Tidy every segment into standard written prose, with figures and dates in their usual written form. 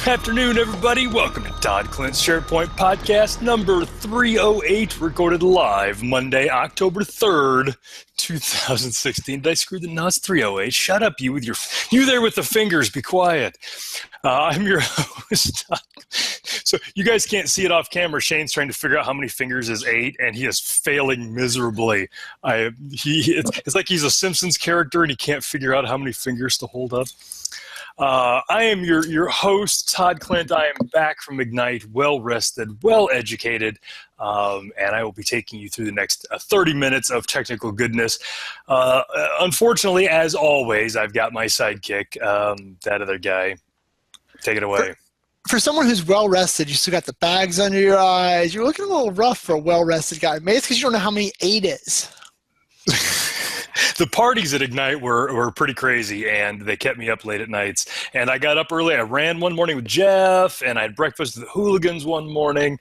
Afternoon, everybody. Welcome to Todd Klindt's SharePoint podcast number 308, recorded live Monday, October 3rd, 2016. Did I screw the nuts? 308. Shut up, you there with the fingers. Be quiet. I'm your host. So you guys can't see it off camera. Shane's trying to figure out how many fingers is 8, and he is failing miserably. It's like he's a Simpsons character, and he can't figure out how many fingers to hold up. I am your host, Todd Klindt. I am back from Ignite, well-rested, well-educated, and I will be taking you through the next 30 minutes of technical goodness. Unfortunately, as always, I've got my sidekick, that other guy. Take it away. For someone who's well-rested, you still got the bags under your eyes. You're looking a little rough for a well-rested guy. Maybe it's because you don't know how many 8 is. The parties at Ignite were pretty crazy, and they kept me up late at nights. And I got up early. I ran one morning with Jeff, and I had breakfast with the hooligans one morning.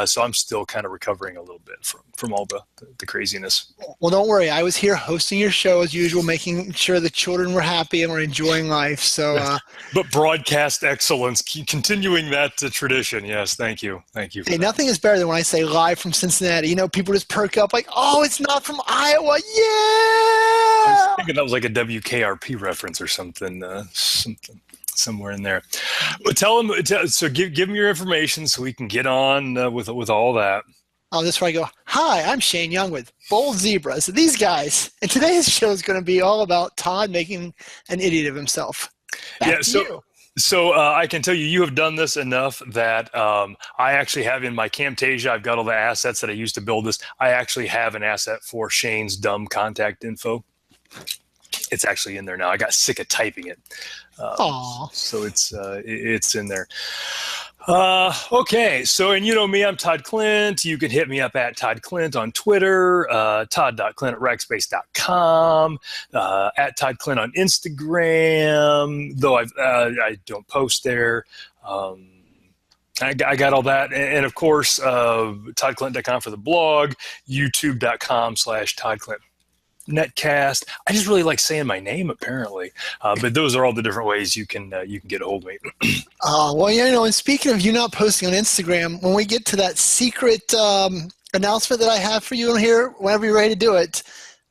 So I'm still kind of recovering a little bit from all the craziness. Well, don't worry. I was here hosting your show as usual, making sure the children were happy and were enjoying life. So, but broadcast excellence, continuing that tradition. Yes, thank you. Thank you. Hey, nothing is better than when I say live from Cincinnati. You know, people just perk up like, oh, it's not from Iowa. Yeah! I was thinking that was like a WKRP reference or something somewhere in there. But give them your information so we can get on with all that. Oh, this is where I go, hi, I'm Shane Young with Bold Zebras. These guys. And today's show is going to be all about Todd making an idiot of himself. So I can tell you have done this enough that I actually have in my Camtasia, I've got all the assets that I used to build this. I actually have an asset for Shane's dumb contact info. It's actually in there now. I got sick of typing it. So it's in there. Okay, so, and you know me, I'm Todd Klindt. You can hit me up at Todd Klindt on Twitter, todd.klindt@rackspace.com, at Todd Klindt on Instagram, though I don't post there. I got all that. And of course, toddklindt.com for the blog, youtube.com/Todd Klindt. Netcast. I just really like saying my name, apparently. But those are all the different ways you can get a hold of me. Well, you know, and speaking of you not posting on Instagram, when we get to that secret announcement that I have for you in here, whenever you're ready to do it,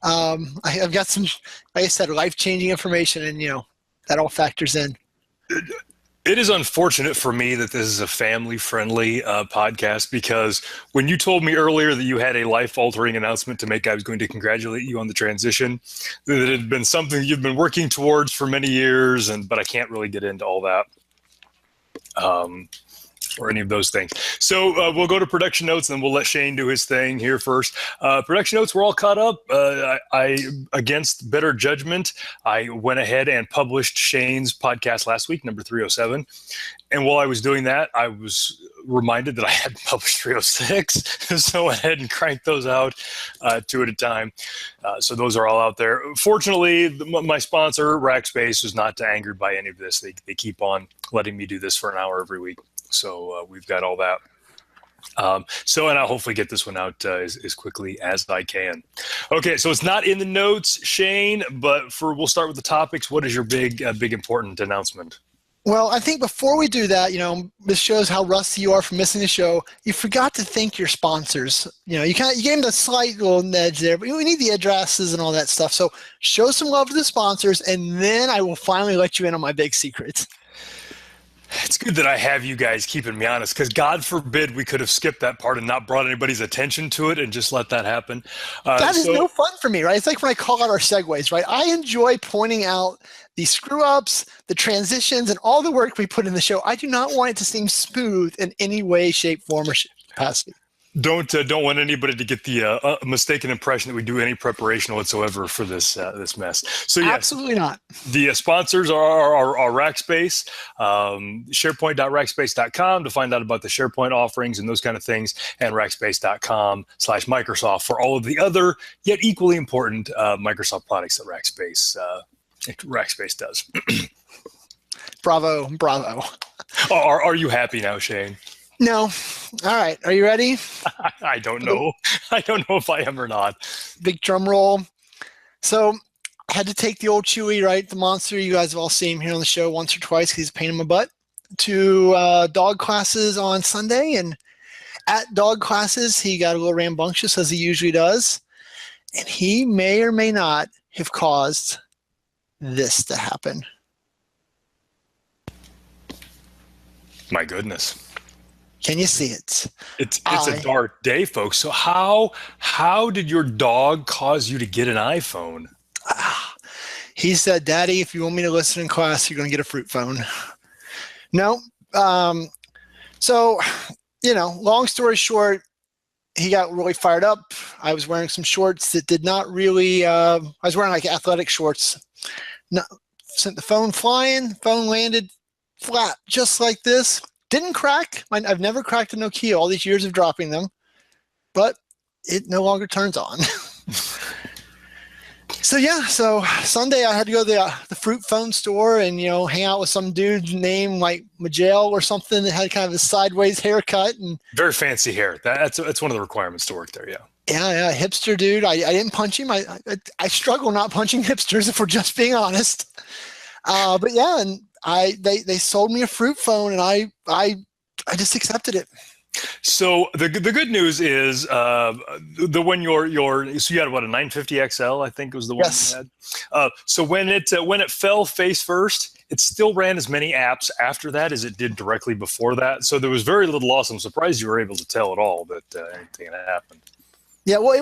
I've got some, like I said, life-changing information, and, you know, that all factors in. It is unfortunate for me that this is a family-friendly podcast, because when you told me earlier that you had a life-altering announcement to make, I was going to congratulate you on the transition. That it had been something you've been working towards for many years, but I can't really get into all that or any of those things. So we'll go to production notes, and then we'll let Shane do his thing here first. Production notes, we're all caught up. I against better judgment, I went ahead and published Shane's podcast last week, number 307. And while I was doing that, I was reminded that I hadn't published 306. So I went ahead and cranked those out 2 at a time. So those are all out there. Fortunately, my sponsor, Rackspace, is not angered by any of this. They keep on letting me do this for an hour every week. So we've got all that. And I'll hopefully get this one out as quickly as I can. Okay, so it's not in the notes, Shane, but we'll start with the topics. What is your big important announcement? Well, I think before we do that, you know, this shows how rusty you are from missing the show. You forgot to thank your sponsors. You know, you gave them a slight little nudge there, but we need the addresses and all that stuff. So show some love to the sponsors, and then I will finally let you in on my big secret. It's good that I have you guys keeping me honest, because God forbid we could have skipped that part and not brought anybody's attention to it and just let that happen. That is no fun for me, right? It's like when I call out our segues, right? I enjoy pointing out the screw-ups, the transitions, and all the work we put in the show. I do not want it to seem smooth in any way, shape, form, or capacity. Don't want anybody to get the mistaken impression that we do any preparation whatsoever for this mess. So yes, absolutely not. The sponsors are Rackspace, SharePoint.rackspace.com to find out about the SharePoint offerings and those kind of things, and Rackspace.com/Microsoft for all of the other yet equally important Microsoft products that Rackspace does. Bravo. Are you happy now, Shane? No. All right. Are you ready? I don't know. I don't know if I am or not. Big drum roll. So I had to take the old Chewy, right? The monster. You guys have all seen him here on the show once or twice because he's a pain in my butt. to dog classes on Sunday, and at dog classes, he got a little rambunctious, as he usually does, and he may or may not have caused this to happen. My goodness. Can you see it? It's a dark day, folks. So how did your dog cause you to get an iPhone? He said, "Daddy, if you want me to listen in class, you're going to get a fruit phone." No. So, long story short, he got really fired up. I was wearing some shorts that did not really, I was wearing like athletic shorts. No, sent the phone flying. Phone landed flat, just like this. Didn't crack. I've never cracked a Nokia all these years of dropping them, but it no longer turns on. So Sunday I had to go to the fruit phone store and, hang out with some dude named like Majel or something that had kind of a sideways haircut. And very fancy hair. That's one of the requirements to work there, yeah. Yeah, hipster dude. I didn't punch him. I struggle not punching hipsters, if we're just being honest. But yeah, and they sold me a fruit phone, and I just accepted it. So the good news is the one so you had what, a 950 XL, I think was the one yes. you had. So when it fell face first, it still ran as many apps after that as it did directly before that. So there was very little loss. I'm surprised you were able to tell at all that anything had happened. Yeah, well, it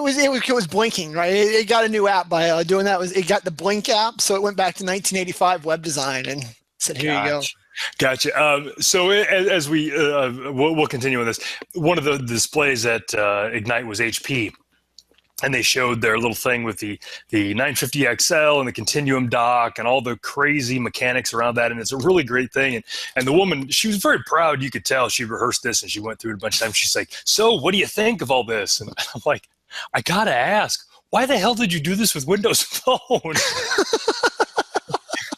was blinking, right? It got a new app by doing that. It got the Blink app, so it went back to 1985 web design and said, "Here you go." Gotcha. So as we'll continue on this, one of the displays at Ignite was HP, and they showed their little thing with the 950 XL and the Continuum dock and all the crazy mechanics around that, and it's a really great thing. And the woman, she was very proud. You could tell she rehearsed this and she went through it a bunch of times. She's like, "So what do you think of all this?" And I'm like, I gotta ask, why the hell did you do this with Windows Phone?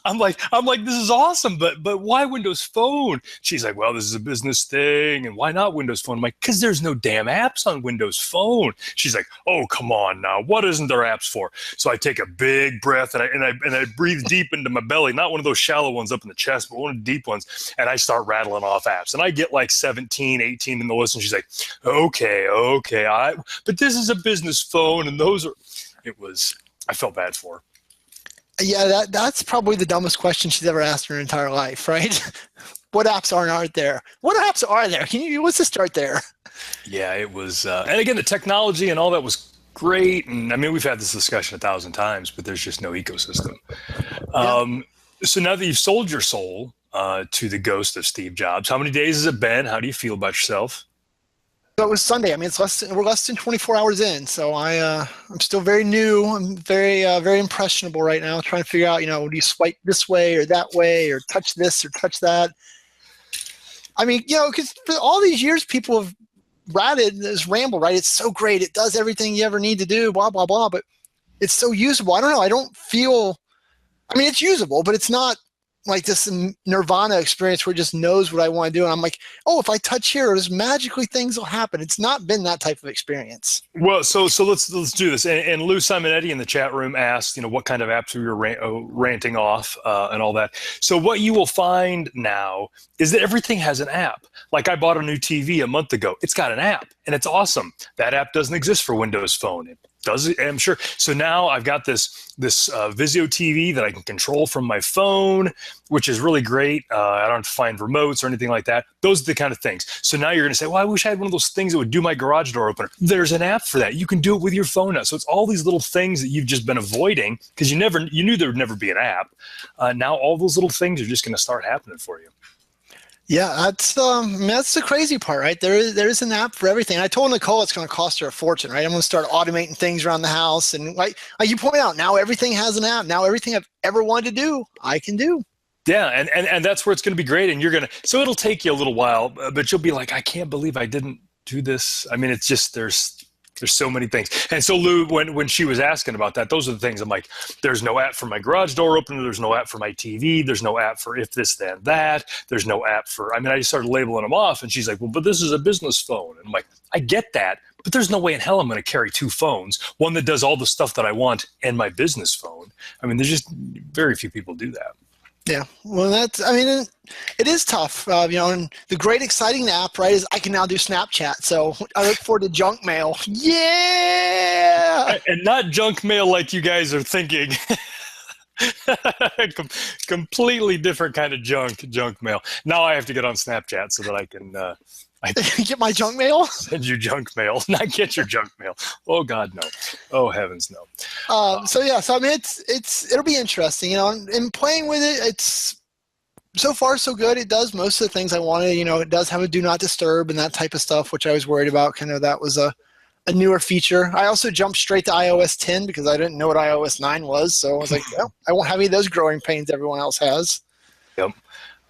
I'm like, this is awesome, but why Windows Phone? She's like, well, this is a business thing, and why not Windows Phone? I'm like, because there's no damn apps on Windows Phone. She's like, oh, come on now, what isn't there apps for? So I take a big breath and I breathe deep into my belly, not one of those shallow ones up in the chest, but one of the deep ones, and I start rattling off apps, and I get like 17, 18 in the list, and she's like, okay, but this is a business phone, and I felt bad for her. Yeah, that's probably the dumbest question she's ever asked in her entire life, right? What apps aren't there? What apps are there? Let's just start there. Yeah, it was, and again, the technology and all that was great. And I mean, we've had this discussion 1,000 times, but there's just no ecosystem. Yeah. So now that you've sold your soul to the ghost of Steve Jobs, how many days has it been? How do you feel about yourself? So it was Sunday. I mean, we're less than 24 hours in, so I'm still very new. I'm very very impressionable right now, trying to figure out, do you swipe this way or that way, or touch this or touch that? I mean, because for all these years, people have ratted this ramble, right? It's so great. It does everything you ever need to do, blah, blah, blah, but it's so usable. I don't know. I don't feel, it's usable, but it's not like this nirvana experience where it just knows what I want to do. And I'm like, oh, if I touch here, just magically things will happen. It's not been that type of experience. Well, so let's do this. And Lou Simonetti in the chat room asked, what kind of apps we were ranting off and all that. So what you will find now is that everything has an app. Like I bought a new TV a month ago. It's got an app, and it's awesome. That app doesn't exist for Windows Phone. It does it, I'm sure. So now I've got this Vizio TV that I can control from my phone, which is really great. I don't have to find remotes or anything like that. Those are the kind of things. So now you're going to say, well, I wish I had one of those things that would do my garage door opener. There's an app for that. You can do it with your phone now. So it's all these little things that you've just been avoiding because you knew there would never be an app. Now all those little things are just going to start happening for you. Yeah, that's the crazy part, right? There is an app for everything. I told Nicole it's going to cost her a fortune, right? I'm going to start automating things around the house, and like you point out, now everything has an app. Now everything I've ever wanted to do, I can do. Yeah, and that's where it's going to be great. And so it'll take you a little while, but you'll be like, I can't believe I didn't do this. I mean, it's just there's so many things. And so Lou, when she was asking about that, those are the things I'm like, there's no app for my garage door opener. There's no app for my TV. There's no app for if this, then that. There's no app for, I just started labeling them off, and she's like, well, but this is a business phone. And I'm like, I get that, but there's no way in hell I'm going to carry two phones, one that does all the stuff that I want and my business phone. There's just very few people do that. Yeah, well, it is tough. And the great exciting app, right, is I can now do Snapchat. So I look forward to junk mail. Yeah. And not junk mail like you guys are thinking. Completely different kind of junk mail. Now I have to get on Snapchat so that I can Get my junk mail. send you junk mail, not get your junk mail. Oh God, no. Oh heavens, no. So I mean, it'll be interesting, and playing with it. It's so far so good. It does most of the things I wanted. It does have a do not disturb and that type of stuff, which I was worried about. Kind of that was a newer feature. I also jumped straight to iOS 10 because I didn't know what iOS 9 was. So I was like, well, I won't have any of those growing pains everyone else has. Yep.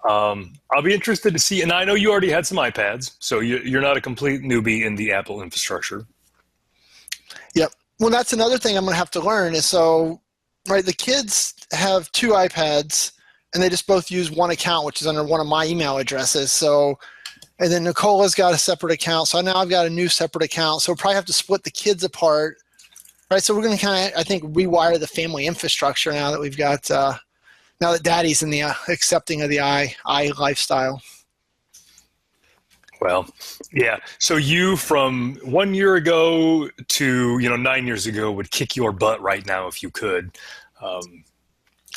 I'll be interested to see, and I know you already had some iPads, so you're not a complete newbie in the Apple infrastructure. Yep. Well, that's another thing I'm going to have to learn is right, the kids have 2 iPads, and they just both use one account, which is under one of my email addresses. So, and then Nicola's got a separate account. So now I've got a new separate account. So we'll probably have to split the kids apart, right? So we're going to kind of, I think, rewire the family infrastructure now that we've got now that Daddy's in the accepting of the I lifestyle. Well, yeah. So you from 1 year ago to 9 years ago would kick your butt right now if you could.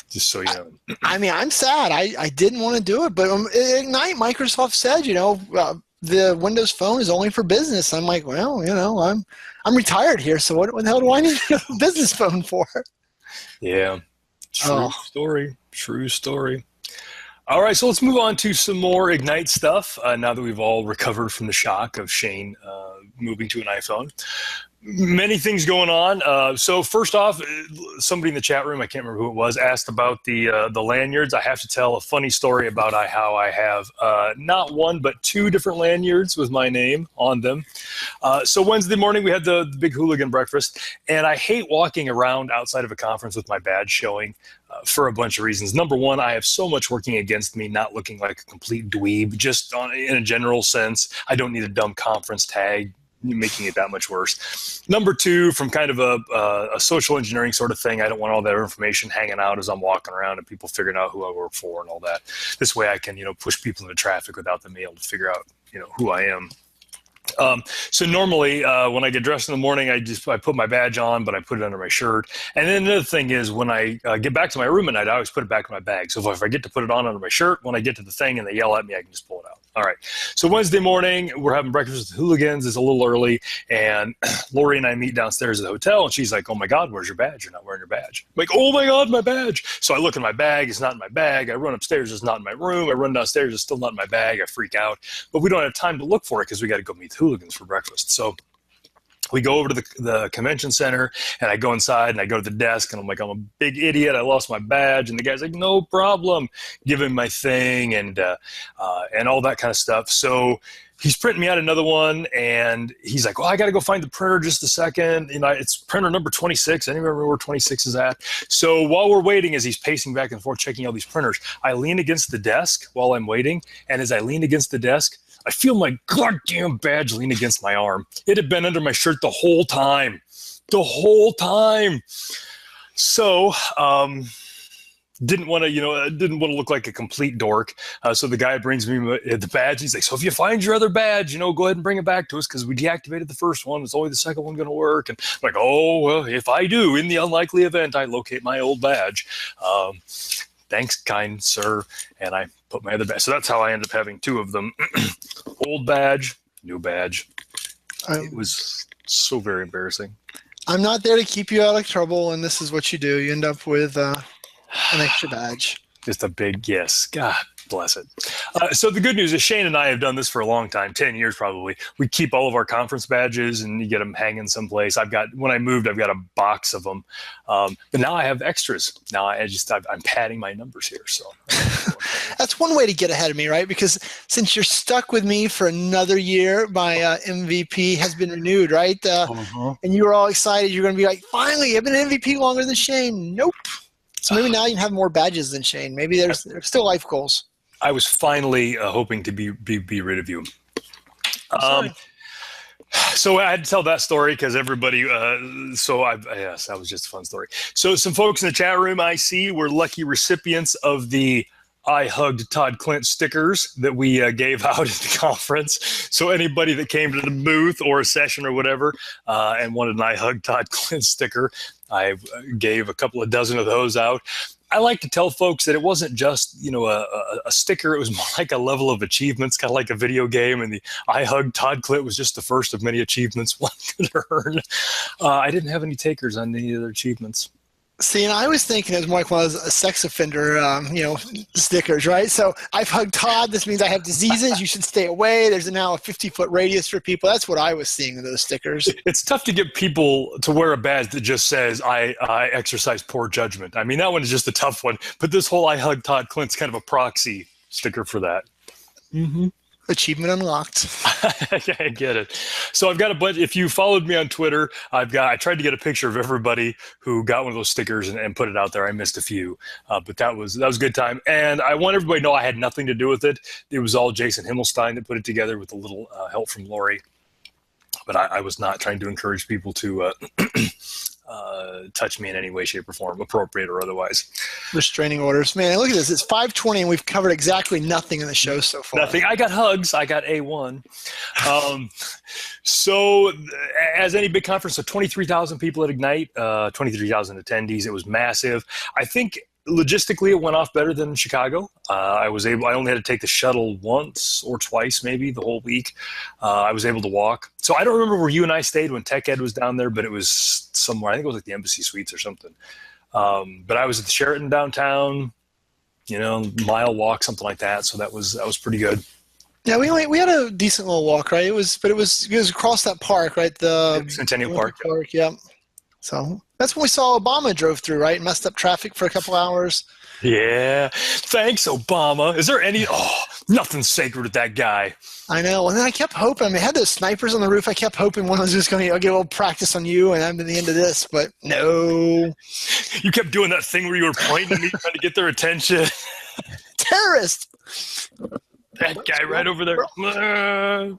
Just so you know. I mean, I'm sad. I didn't want to do it, but at Ignite, Microsoft said, the Windows Phone is only for business. I'm like, well, I'm retired here, so what the hell do I need a business phone for? Yeah. True story. All right, so let's move on to some more Ignite stuff now that we've all recovered from the shock of Shane moving to an iPhone. Many things going on. So first off, somebody in the chat room, I can't remember who it was, asked about the lanyards. I have to tell a funny story about how I have not one but 2 different lanyards with my name on them. So Wednesday morning we had the big hooligan breakfast, and I hate walking around outside of a conference with my badge showing for a bunch of reasons. Number one, I have so much working against me not looking like a complete dweeb, just in a general sense. I don't need a dumb conference tag making it that much worse. Number 2, from kind of a social engineering sort of thing, I don't want all that information hanging out as I'm walking around and people figuring out who I work for and all that. This way I can, push people into traffic without them being able to figure out, who I am. So normally when I get dressed in the morning, I put my badge on, but I put it under my shirt. And then another thing is when I get back to my room at night, I always put it back in my bag. So if I get to put it on under my shirt, when I get to the thing and they yell at me, I can just pull it out. All right. So Wednesday morning, we're having breakfast with hooligans. It's a little early. And Lori and I meet downstairs at the hotel. And she's like, oh, my God, where's your badge? You're not wearing your badge. I'm like, oh, my God, my badge. So I look in my bag. It's not in my bag. I run upstairs. It's not in my room. I run downstairs. It's still not in my bag. I freak out. But we don't have time to look for it because we got to go meet the hooligans for breakfast. So we go over to the convention center, and I go inside, and I go to the desk, and I'm like, I'm a big idiot. I lost my badge. And the guy's like, no problem. Give him my thing and all that kind of stuff. So he's printing me out another one, and he's like, well, I got to go find the printer just a second. It's printer number 26. I don't remember where 26 is at. So while we're waiting, as he's pacing back and forth, checking all these printers, I lean against the desk while I'm waiting. And as I lean against the desk, I feel my goddamn badge lean against my arm. It had been under my shirt the whole time. So, didn't want to look like a complete dork. So the guy brings me the badge. He's like, so if you find your other badge, go ahead and bring it back to us because we deactivated the first one. It's only the second one going to work. And I'm like, oh, well, if I do, in the unlikely event, I locate my old badge. Thanks, kind sir. And I put my other badge. So that's how I ended up having 2 of them. Old badge, new badge. It was so very embarrassing. I'm not there to keep you out of trouble, and this is what you do. You end up with an extra badge. Just a big yes. God bless it. So the good news is Shane and I have done this for a long time, 10 years probably. We keep all of our conference badges and you get them hanging someplace. When I moved, I've got a box of them. But now I have extras. Now I'm padding my numbers here. So that's one way to get ahead of me, right? Because since you're stuck with me for another year, my MVP has been renewed, right? And you were all excited. You're going to be like, finally, I've been an MVP longer than Shane. Nope. So maybe now you can have more badges than Shane. Maybe there's still life goals. I was finally hoping to be rid of you. So I had to tell that story because everybody. Yes, that was just a fun story. So some folks in the chat room I see were lucky recipients of the "I hugged Todd Klindt" stickers that we gave out at the conference. So anybody that came to the booth or a session or whatever and wanted an "I hugged Todd Klindt" sticker, I gave a couple of dozen of those out. I like to tell folks that it wasn't just, a sticker. It was more like a level of achievements, kind of like a video game. And the "I hugged Todd Klindt" was just the first of many achievements one could earn. I didn't have any takers on any other achievements. See, and I was thinking as Mike was a sex offender, stickers, right? So I've hugged Todd. This means I have diseases. You should stay away. There's now a 50-foot radius for people. That's what I was seeing in those stickers. It's tough to get people to wear a badge that just says, I exercise poor judgment. I mean, that one is just a tough one. But this whole "I hugged Todd Klint's kind of a proxy sticker for that. Mm-hmm. Achievement unlocked. I get it. So I've got a bunch. If you followed me on Twitter, I tried to get a picture of everybody who got one of those stickers and put it out there. I missed a few, but that was a good time. And I want everybody to know I had nothing to do with it. It was all Jason Himmelstein that put it together with a little help from Lori. But I was not trying to encourage people to touch me in any way, shape, or form, appropriate or otherwise. Restraining orders. Man, look at this. It's 5:20 and we've covered exactly nothing in the show so far. Nothing. I got hugs. I got A1. So as any big conference, so 23,000 people at Ignite, 23,000 attendees. It was massive. I think logistically it went off better than Chicago. I only had to take the shuttle once or twice maybe the whole week. I was able to walk. So I don't remember where you and I stayed when Tech Ed was down there, but it was somewhere. I think it was like the Embassy Suites or something. But I was at the Sheraton downtown, mile walk, something like that. So that was pretty good. Yeah, we had a decent little walk, right? It was across that park, right? The Centennial Park. Yeah. So that's when we saw Obama drove through, right? Messed up traffic for a couple hours. Yeah. Thanks, Obama. Is there nothing sacred with that guy. I know. And then I kept hoping. I mean, I had those snipers on the roof. I kept hoping one was just going to get a little practice on you and I'm at the end of this, but no. You kept doing that thing where you were pointing at me, trying to get their attention. Terrorist. That guy right over there.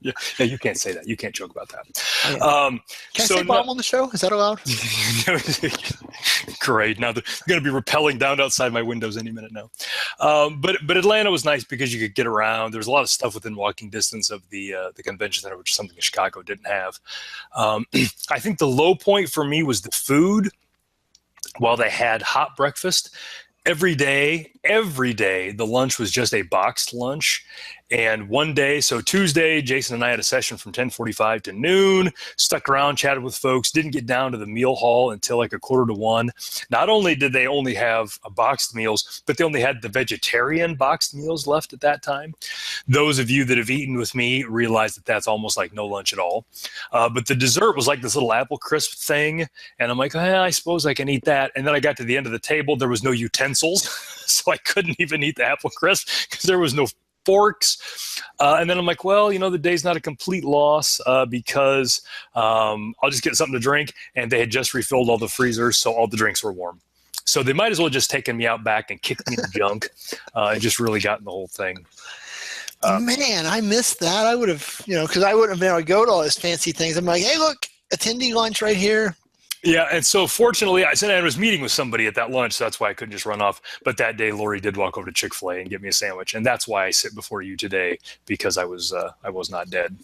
Yeah, you can't say that. You can't joke about that. Can I say bomb on the show? Is that allowed? Great. Now they're going to be rappelling down outside my windows any minute now. But Atlanta was nice because you could get around. There's a lot of stuff within walking distance of the convention center, which is something Chicago didn't have. I think the low point for me was the food. While they had hot breakfast, every day, the lunch was just a boxed lunch. And one day, so Tuesday, Jason and I had a session from 10:45 to noon, stuck around, chatted with folks, didn't get down to the meal hall until like 12:45. Not only did they only have boxed meals, but they only had the vegetarian boxed meals left at that time. Those of you that have eaten with me realize that that's almost like no lunch at all. But the dessert was like this little apple crisp thing. And I'm like, I suppose I can eat that. And then I got to the end of the table. There was no utensils. So I couldn't even eat the apple crisp because there was no forks. And then I'm like, well, the day's not a complete loss because I'll just get something to drink. And they had just refilled all the freezers, so all the drinks were warm. So they might as well just taken me out back and kicked me in the junk and just really gotten the whole thing. Man, I missed that. I would have, because I wouldn't have been able to go to all those fancy things. I'm like, hey, look, attendee lunch right here. Yeah, and so fortunately, I said I was meeting with somebody at that lunch, so that's why I couldn't just run off. But that day, Lori did walk over to Chick-fil-A and get me a sandwich, and that's why I sit before you today, because I was not dead.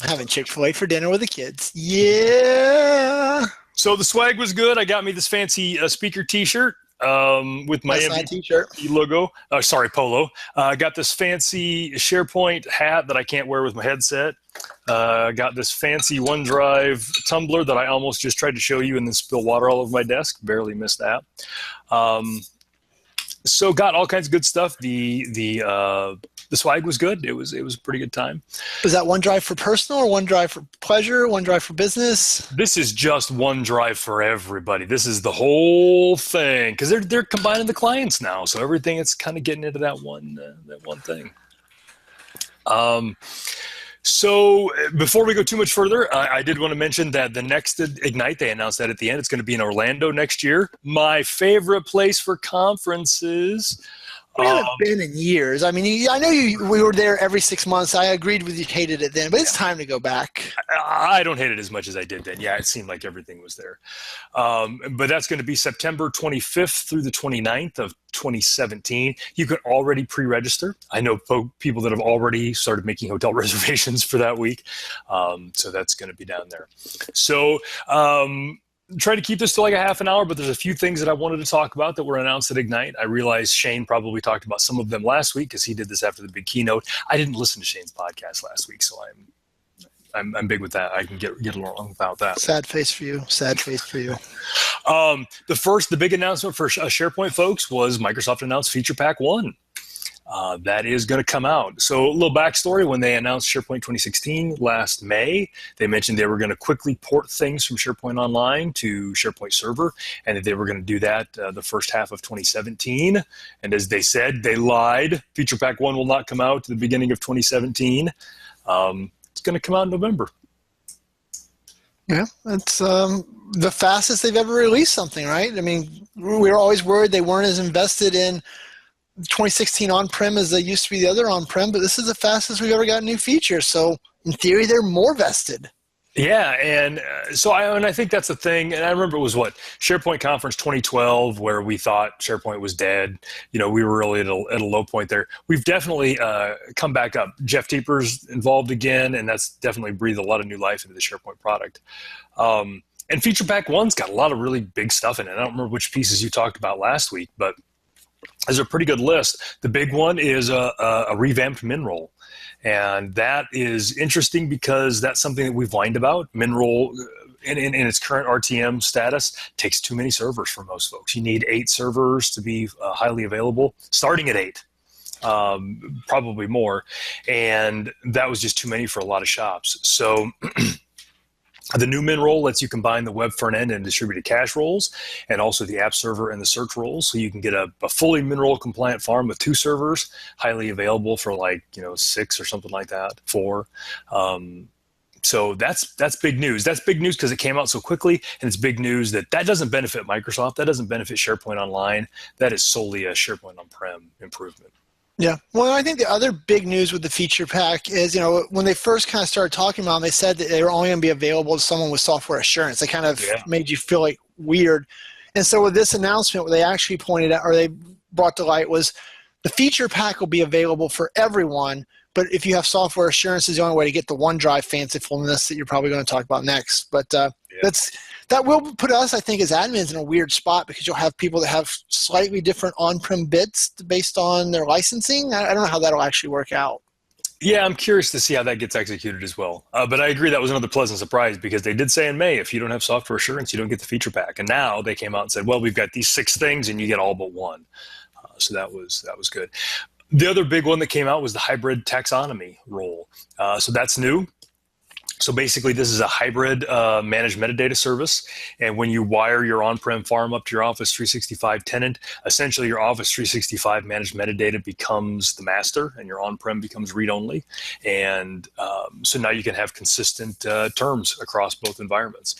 Having Chick-fil-A for dinner with the kids. Yeah. So the swag was good. I got me this fancy speaker T-shirt with my T-shirt logo. Polo. I got this fancy SharePoint hat that I can't wear with my headset. Got this fancy OneDrive tumbler that I almost just tried to show you and then spill water all over my desk. Barely missed that. So got all kinds of good stuff. The swag was good. It was a pretty good time. Was that OneDrive for personal or OneDrive for pleasure, OneDrive for business? This is just OneDrive for everybody. This is the whole thing because they're combining the clients now, so everything is kind of getting into that one thing. So before we go too much further, I did want to mention that the next Ignite, they announced that at the end, it's going to be in Orlando next year. My favorite place for conferences. We Um, haven't been in years. I mean, I know we were there every 6 months. I agreed with you, hated it then, but it's time to go back. I don't hate it as much as I did then. Yeah, it seemed like everything was there. But that's going to be September 25th through the 29th of 2017. You can already pre-register. I know people that have already started making hotel reservations for that week. So that's going to be down there. So try to keep this to like a half an hour, but there's a few things that I wanted to talk about that were announced at Ignite. I realize Shane probably talked about some of them last week because he did this after the big keynote. I didn't listen to Shane's podcast last week, so I'm big with that. I can get along without that. Sad face for you. Sad face for you. The big announcement for SharePoint folks was Microsoft announced Feature Pack 1. That is going to come out. So a little backstory, when they announced SharePoint 2016 last May, they mentioned they were going to quickly port things from SharePoint Online to SharePoint Server, and that they were going to do that the first half of 2017. And as they said, they lied. Feature Pack 1 will not come out to the beginning of 2017. It's going to come out in November. Yeah, it's the fastest they've ever released something, right? I mean, we were always worried they weren't as invested in 2016 on-prem as they used to be the other on-prem, but this is the fastest we've ever got new features. So in theory, they're more vested. Yeah, and I think that's the thing. And I remember it was SharePoint Conference 2012, where we thought SharePoint was dead. You know, we were really at a low point there. We've definitely come back up. Jeff Teeper's involved again, and that's definitely breathed a lot of new life into the SharePoint product. And Feature Pack 1's got a lot of really big stuff in it. I don't remember which pieces you talked about last week, but there's a pretty good list. The big one is a revamped MinRoll. And that is interesting because that's something that we've whined about. MinRoll, in its current RTM status, takes too many servers for most folks. You need 8 servers to be highly available, starting at 8, probably more. And that was just too many for a lot of shops. So the new MinRoll lets you combine the web front end and distributed cache roles, and also the app server and the search roles. So you can get a fully MinRoll compliant farm with 2 servers, highly available for 6 or something like that, 4. So that's big news. That's big news because it came out so quickly, and it's big news that doesn't benefit Microsoft. That doesn't benefit SharePoint Online. That is solely a SharePoint on-prem improvement. Yeah. Well, I think the other big news with the feature pack is, when they first kind of started talking about them, they said that they were only going to be available to someone with software assurance. They kind of made you feel like weird. And so with this announcement, what they actually pointed out, or they brought to light, was the feature pack will be available for everyone, but if you have software assurance, is the only way to get the OneDrive fancifulness that you're probably going to talk about next. But that will put us, I think, as admins in a weird spot, because you'll have people that have slightly different on-prem bits based on their licensing. I don't know how that'll actually work out. Yeah, I'm curious to see how that gets executed as well. But I agree that was another pleasant surprise, because they did say in May, if you don't have software assurance, you don't get the feature pack. And now they came out and said, well, we've got these 6 things and you get all but 1. So that was good. The other big one that came out was the hybrid taxonomy role. So that's new. So basically, this is a hybrid managed metadata service. And when you wire your on-prem farm up to your Office 365 tenant, essentially your Office 365 managed metadata becomes the master, and your on-prem becomes read-only. And so now you can have consistent terms across both environments.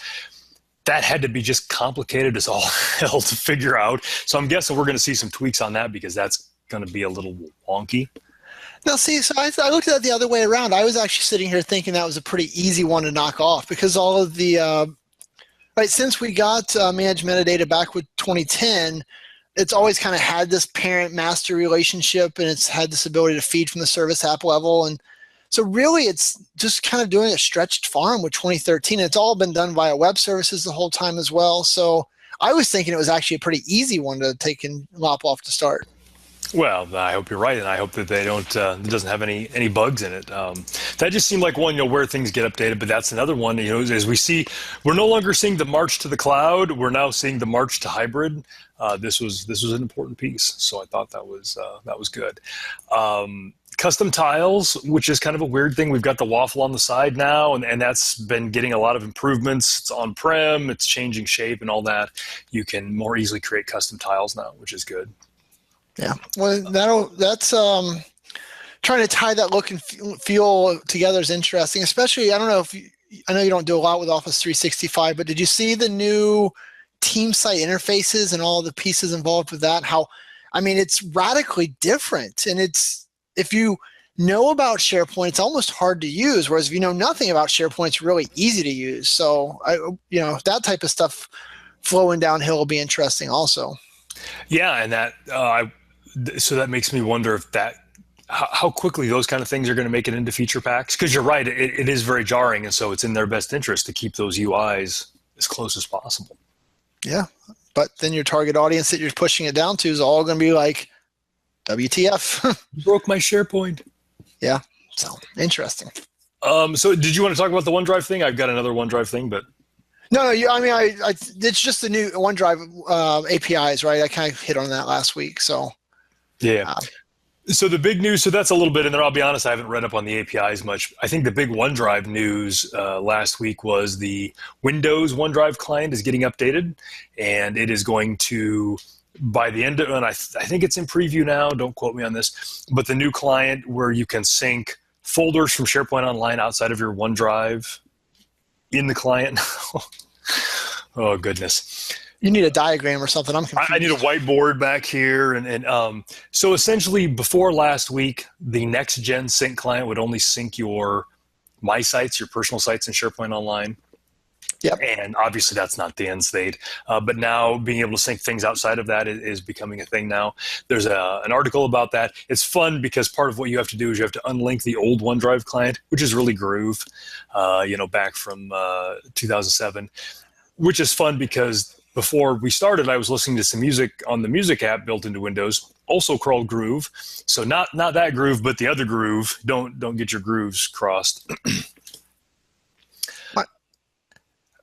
That had to be just complicated as all hell to figure out. So I'm guessing we're going to see some tweaks on that, because that's going to be a little wonky. Now, see, so I looked at it the other way around. I was actually sitting here thinking that was a pretty easy one to knock off, because all of the since we got managed metadata back with 2010, it's always kind of had this parent-master relationship, and it's had this ability to feed from the service app level. And so really, it's just kind of doing a stretched farm with 2013. It's all been done via web services the whole time as well. So I was thinking it was actually a pretty easy one to take and lop off to start. Well, I hope you're right, and I hope that they don't. It doesn't have any bugs in it. That just seemed like one, where things get updated. But that's another one. As we see, we're no longer seeing the march to the cloud. We're now seeing the march to hybrid. This was an important piece, so I thought that was good. Custom tiles, which is kind of a weird thing. We've got the waffle on the side now, and that's been getting a lot of improvements. It's on-prem. It's changing shape and all that. You can more easily create custom tiles now, which is good. Yeah, well, that's trying to tie that look and feel together is interesting. Especially, I don't know I know you don't do a lot with Office 365, but did you see the new team site interfaces and all the pieces involved with that? How I mean, it's radically different. And if you know about SharePoint, it's almost hard to use. Whereas if you know nothing about SharePoint, it's really easy to use. So that type of stuff flowing downhill will be interesting also. Yeah, and so that makes me wonder if how quickly those kind of things are going to make it into feature packs. Because you're right, it is very jarring, and so it's in their best interest to keep those UIs as close as possible. Yeah, but then your target audience that you're pushing it down to is all going to be like, WTF. Broke my SharePoint. Yeah, so interesting. So did you want to talk about the OneDrive thing? I've got another OneDrive thing, but... No, it's just the new OneDrive APIs, right? I kind of hit on that last week, so... Yeah. So the big news, so that's a little bit in there. I'll be honest, I haven't read up on the APIs much. I think the big OneDrive news last week was the Windows OneDrive client is getting updated, and it is going to, by the end of, and I think it's in preview now, don't quote me on this, but the new client where you can sync folders from SharePoint Online outside of your OneDrive in the client. Oh, goodness. You need a diagram or something. I'm confused. I need a whiteboard back here. And so essentially before last week, the next gen sync client would only sync your My Sites, your personal sites in SharePoint Online. Yep. And obviously that's not the end state. But now being able to sync things outside of that is becoming a thing now. There's an article about that. It's fun because part of what you have to do is you have to unlink the old OneDrive client, which is really Groove, back from 2007, which is fun because before we started, I was listening to some music on the music app built into Windows, also called Groove. So not that Groove, but the other Groove. Don't get your grooves crossed.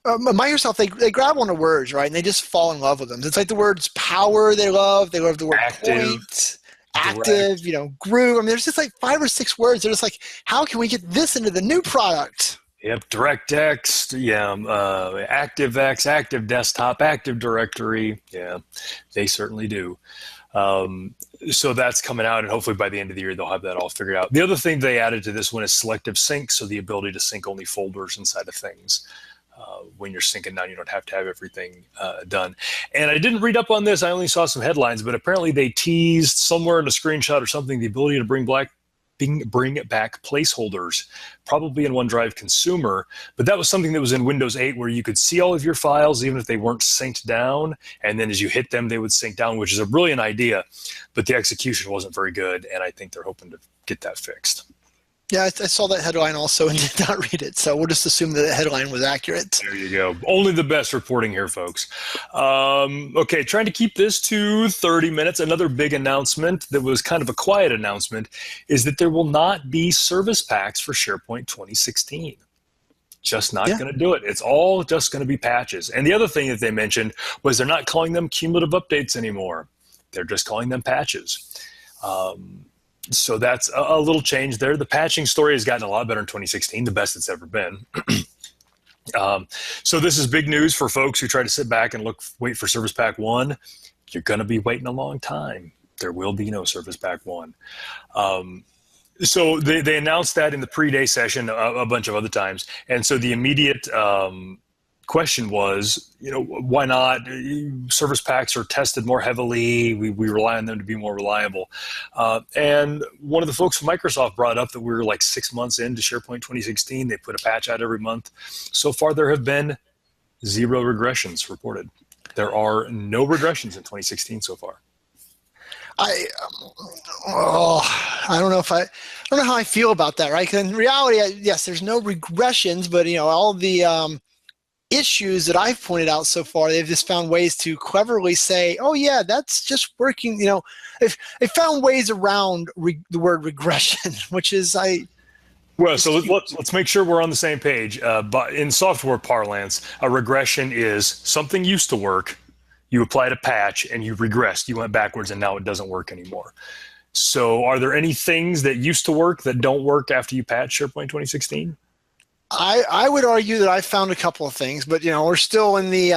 Microsoft, they grab on the words, right, and they just fall in love with them. It's like the words power they love the word point, active, groove. I mean, there's just like 5 or 6 words. They're just like, how can we get this into the new product? Yep, DirectX, ActiveX, Active Desktop, Active Directory. Yeah, they certainly do. So that's coming out, and hopefully by the end of the year, they'll have that all figured out. The other thing they added to this one is selective sync, so the ability to sync only folders inside of things. When you're syncing down, you don't have to have everything done. And I didn't read up on this. I only saw some headlines, but apparently they teased somewhere in a screenshot or something the ability to bring back placeholders, probably in OneDrive Consumer. But that was something that was in Windows 8 where you could see all of your files even if they weren't synced down. And then as you hit them, they would sync down, which is a brilliant idea. But the execution wasn't very good, and I think they're hoping to get that fixed. Yeah, I saw that headline also and did not read it. So we'll just assume that the headline was accurate. There you go. Only the best reporting here, folks. Okay, trying to keep this to 30 minutes. Another big announcement that was kind of a quiet announcement is that there will not be service packs for SharePoint 2016. Just not going to do it. It's all just going to be patches. And the other thing that they mentioned was they're not calling them cumulative updates anymore. They're just calling them patches. So that's a little change there. The patching story has gotten a lot better in 2016, the best it's ever been. So this is big news for folks who try to sit back and wait for Service Pack 1. You're going to be waiting a long time. There will be no Service Pack 1. So they announced that in the pre-day session a bunch of other times. And so the immediate question was, why not? Service packs are tested more heavily. We rely on them to be more reliable. And one of the folks from Microsoft brought up that we were like 6 months into SharePoint 2016. They put a patch out every month. So far, there have been 0 regressions reported. There are no regressions in 2016 so far. I don't know how I feel about that, right? 'Cause in reality, yes, there's no regressions, but all the issues that I've pointed out so far, they've just found ways to cleverly say, oh yeah, that's just working. They found ways around the word regression, which is Well, so let's make sure we're on the same page. But in software parlance, a regression is something used to work, you applied a patch, and you regressed. You went backwards, and now it doesn't work anymore. So are there any things that used to work that don't work after you patch SharePoint 2016? I would argue that I found a couple of things, but we're still in the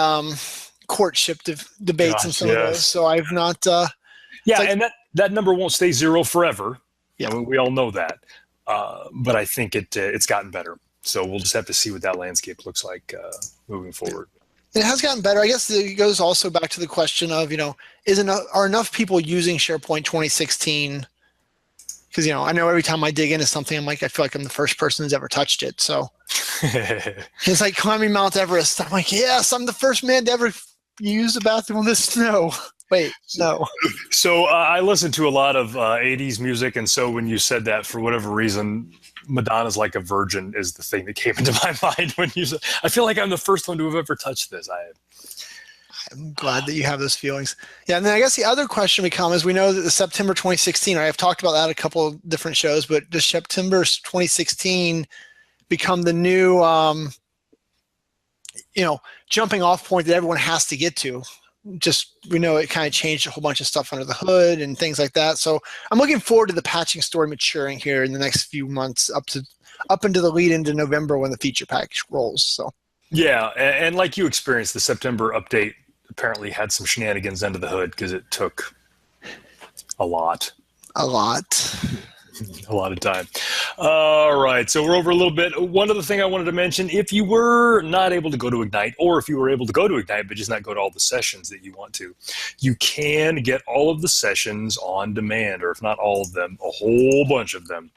courtship debates and some of those. So I've not. And that number won't stay 0 forever. Yeah, I mean, we all know that. But I think it's gotten better. So we'll just have to see what that landscape looks like moving forward. It has gotten better. I guess it goes also back to the question of, are enough people using SharePoint 2016? Because, I know every time I dig into something, I feel like I'm the first person who's ever touched it. So it's like climbing Mount Everest. I'm like, yes, I'm the first man to ever use the bathroom in the snow. Wait, no. So I listen to a lot of 80s music, and so when you said that, for whatever reason, Madonna's Like a Virgin is the thing that came into my mind when you said, I feel like I'm the first one to have ever touched this. I'm glad that you have those feelings. Yeah, and then I guess the other question becomes, we know that the September 2016, I've talked about that a couple of different shows, but does September 2016 become the new, jumping off point that everyone has to get to? Just, we know it kind of changed a whole bunch of stuff under the hood and things like that. So I'm looking forward to the patching story maturing here in the next few months up into the lead into November when the feature pack rolls. So yeah, and like you experienced, the September update apparently had some shenanigans under the hood because it took a lot of time. All right, so we're over a little bit. One other thing I wanted to mention, if you were not able to go to Ignite, or if you were able to go to Ignite but just not go to all the sessions that you want to, you can get all of the sessions on demand, or if not all of them, a whole bunch of them.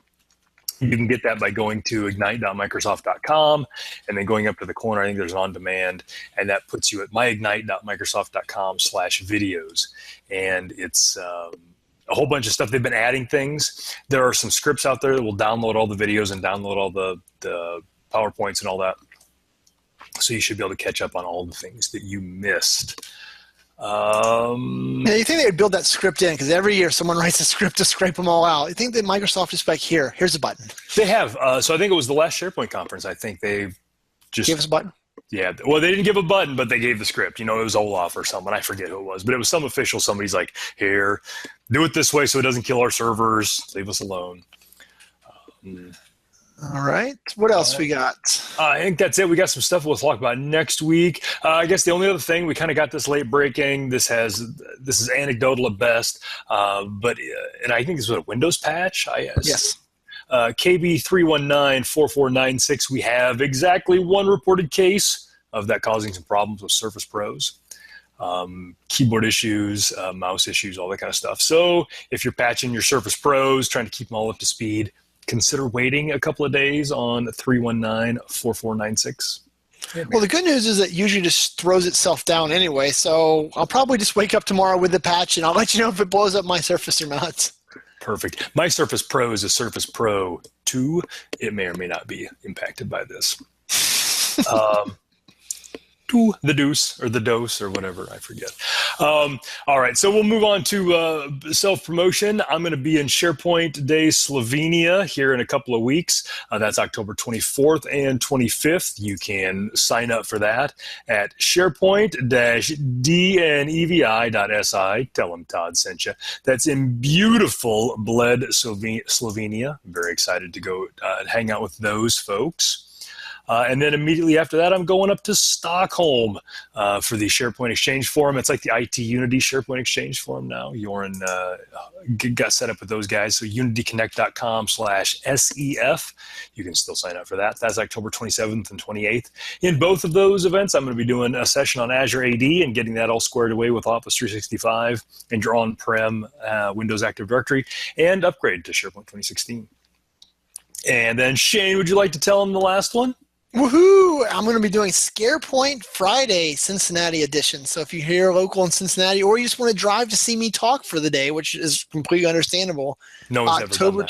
You can get that by going to ignite.microsoft.com and then going up to the corner. I think there's an on demand, and that puts you at myignite.microsoft.com/videos. And it's a whole bunch of stuff. They've been adding things. There are some scripts out there that will download all the videos and download all the PowerPoints and all that. So you should be able to catch up on all the things that you missed. Yeah, you think they would build that script in, because every year someone writes a script to scrape them all out. You think that Microsoft is like, here's a button. They have. So I think it was the last SharePoint conference. I think they just gave us a button. Yeah. Well, they didn't give a button, but they gave the script. It was Olaf or someone. I forget who it was, but it was some official. Somebody's like, here, do it this way so it doesn't kill our servers. Leave us alone. All right. What else we got? I think that's it. We got some stuff we'll talk about next week. I guess the only other thing, we kind of got this late breaking. This is anecdotal at best, but I think this was a Windows patch. Yes. KB 3194496. We have exactly one reported case of that causing some problems with Surface Pros. Keyboard issues, mouse issues, all that kind of stuff. So if you're patching your Surface Pros, trying to keep them all up to speed, consider waiting a couple of days on 3194496. Well, the good news is that usually just throws itself down anyway, so I'll probably just wake up tomorrow with the patch, and I'll let you know if it blows up my Surface or not. Perfect. My Surface Pro is a Surface Pro 2. It may or may not be impacted by this. The deuce or the dose or whatever, I forget. All right, so we'll move on to self-promotion. I'm going to be in SharePoint Day Slovenia here in a couple of weeks. That's October 24th and 25th. You can sign up for that at SharePoint-dnevi.si. Tell them Todd sent you. That's in beautiful Bled, Slovenia. I'm very excited to go hang out with those folks. And then immediately after that, I'm going up to Stockholm for the SharePoint Exchange Forum. It's like the IT Unity SharePoint Exchange Forum now. Joran got set up with those guys. So unityconnect.com/SEF. You can still sign up for that. That's October 27th and 28th. In both of those events, I'm going to be doing a session on Azure AD and getting that all squared away with Office 365 and your on-prem Windows Active Directory and upgrade to SharePoint 2016. And then Shane, would you like to tell them the last one? Woohoo! I'm going to be doing ScarePoint Friday, Cincinnati edition. So if you're here local in Cincinnati, or you just want to drive to see me talk for the day, which is completely understandable. No one's ever done that.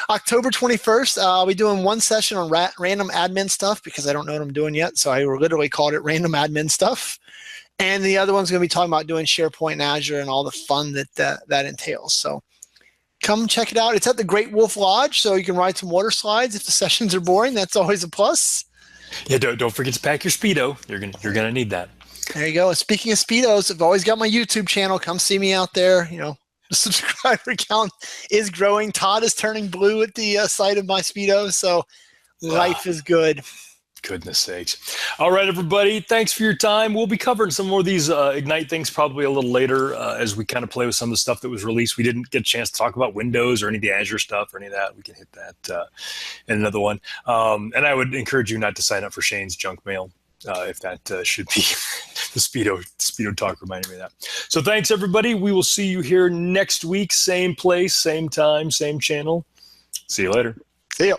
October 21st, I'll be doing one session on random admin stuff because I don't know what I'm doing yet. So I literally called it random admin stuff. And the other one's going to be talking about doing SharePoint and Azure and all the fun that entails. So come check it out. It's at the Great Wolf Lodge, so you can ride some water slides if the sessions are boring. That's always a plus. Yeah, don't forget to pack your Speedo. You're gonna need that. There you go. And speaking of Speedos, I've always got my YouTube channel. Come see me out there. The subscriber count is growing. Todd is turning blue at the sight of my Speedo, so life is good. Goodness sakes. All right, everybody. Thanks for your time. We'll be covering some more of these Ignite things probably a little later as we kind of play with some of the stuff that was released. We didn't get a chance to talk about Windows or any of the Azure stuff or any of that. We can hit that in another one. And I would encourage you not to sign up for Shane's junk mail. if that should be the Speedo talk reminded me of that. So thanks, everybody. We will see you here next week. Same place, same time, same channel. See you later. See you.